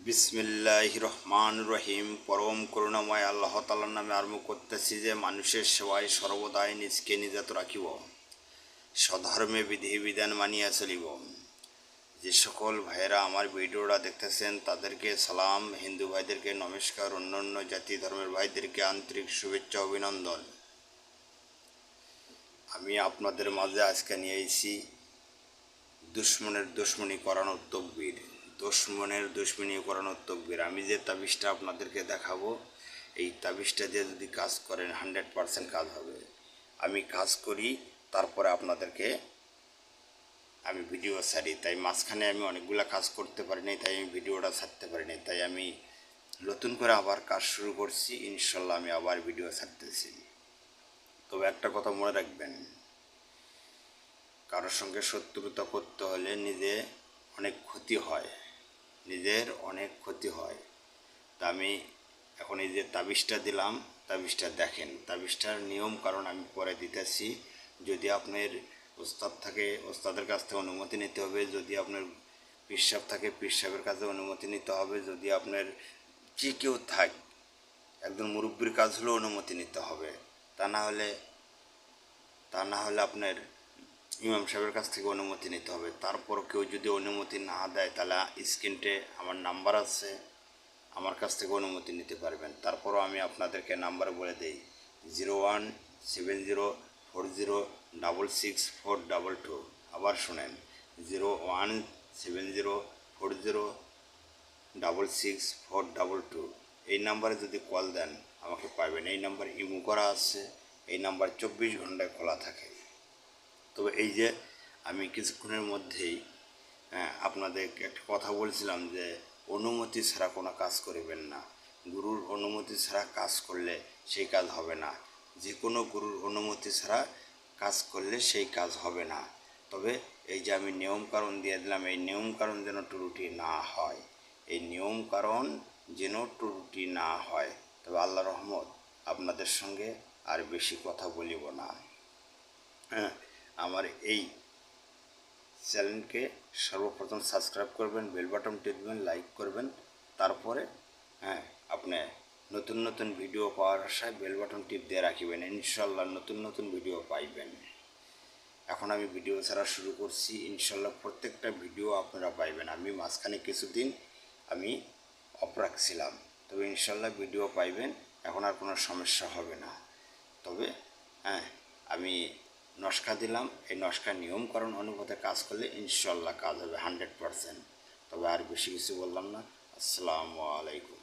বিসমিল্লাহির রহমানির রহিম। পরম করুণাময় আল্লাহ তাআলার নামে আরম্ভ করতেছি যে মানুষের সেবায় সর্বদাই নিজকে নিযত রাখিব, স্বধর্মে বিধিবিধান মানিয়া চলিব। যে সকল ভাইয়েরা আমার ভিডিওটা দেখতেছেন তাদেরকে সালাম, হিন্দু ভাইদেরকে নমস্কার, অন্যান্য জাতি ধর্মের ভাইদেরকে আন্তরিক শুভেচ্ছা অভিনন্দন। আমি আপনাদের মাঝে আজকে নিয়ে এসেছি দুশ্মনের দুশ্মনী করানোর তকবীর। দুশ্মনের দুশ্মনী করানোর তকবীর। আমি যে তাবিজটা আপনাদেরকে দেখাবো, এই তাবিজটা দিয়ে যদি কাজ করেন 100% কাজ হবে। আমি কাজ করি, তারপরে আপনাদেরকে আমি ভিডিও ছাড়ি। তাই মাঝখানে আমি অনেকগুলো কাজ করতে পারি নাই, তাই আমি ভিডিওটা ছাড়তে পারি নাই। তাই আমি নতুন করে আবার কাজ শুরু করছি। ইনশাল্লাহ আমি আবার ভিডিও ছাড়তেছি। তবে একটা কথা মনে রাখবেন, কারোর সঙ্গে শত্রুতা করতে হলে নিজের অনেক ক্ষতি হয়। তা আমি এখন এই যে তাবিজটা দিলাম, তাবিজটা দেখেন। তাবিজটার নিয়ম কারণ আমি পরে দিতেছি। যদি আপনার ওস্তাদ থাকে, ওস্তাদের কাছ থেকে অনুমতি নিতে হবে। যদি আপনার পীর সাহেব থাকে, পীর সাহেবের কাছে অনুমতি নিতে হবে। যদি আপনার যে কেউ থাকে, একজন মুরব্বির কাজ হলেও অনুমতি নিতে হবে। তা না হলে আপনার ইমাম সাহেবের কাছ থেকে অনুমতি নিতে হবে। তারপর কেউ যদি অনুমতি না দেয়, তাহলে স্ক্রিনে আমার নাম্বার আছে, আমার কাছ থেকে অনুমতি নিতে পারবেন। তারপরও আমি আপনাদেরকে নাম্বার বলে দিই, 017040666422। আবার শোনেন, 017040666422। এই নাম্বারে যদি কল দেন আমাকে পাবেন। এই নাম্বার ইমো করা আছে, এই নাম্বার 24 ঘন্টায় খোলা থাকে। তবে এই যে আমি কিছুক্ষণের মধ্যেই আপনাদেরকে একটা কথা বলছিলাম যে অনুমতি ছাড়া কোনো কাজ করবেন না। গুরুর অনুমতি ছাড়া কাজ করলে সেই কাজ হবে না। যে কোনো গুরুর অনুমতি ছাড়া কাজ করলে সেই কাজ হবে না। তবে এই যে আমি নিয়মকানুন দিয়ে দিলাম, এই নিয়মকানুন যেন ত্রুটি না হয়, এই নিয়মকানুন যেন ত্রুটি না হয়। তবে আল্লাহর রহমত, আপনাদের সঙ্গে আর বেশি কথা বলিব না। আমার এই চ্যানেলকে সর্বপ্রথম সাবস্ক্রাইব করবেন, বেল বাটন টিপবেন, লাইক করবেন। তারপরে আপনি নতুন নতুন ভিডিও পাওয়ার আশায় বেল বাটন টিপ দিয়ে রাখিবেন। ইনশাল্লাহ নতুন নতুন ভিডিও পাইবেন। এখন আমি ভিডিও ছাড়া শুরু করছি। ইনশাল্লাহ প্রত্যেকটা ভিডিও আপনারা পাইবেন। আমি মাঝখানে কিছুদিন আমি অফ রাখছিলাম, তবে ইনশাল্লাহ ভিডিও পাইবেন। এখন আর কোনো সমস্যা হবে না। তবে আমি নস্কা দিলাম, এই নস্কার নিয়মকরণ অনুপাতে কাজ করলে ইনশাল্লাহ কাজ হবে 100%। তবে আর বেশি কিছু বললাম না। আসসালামু আলাইকুম।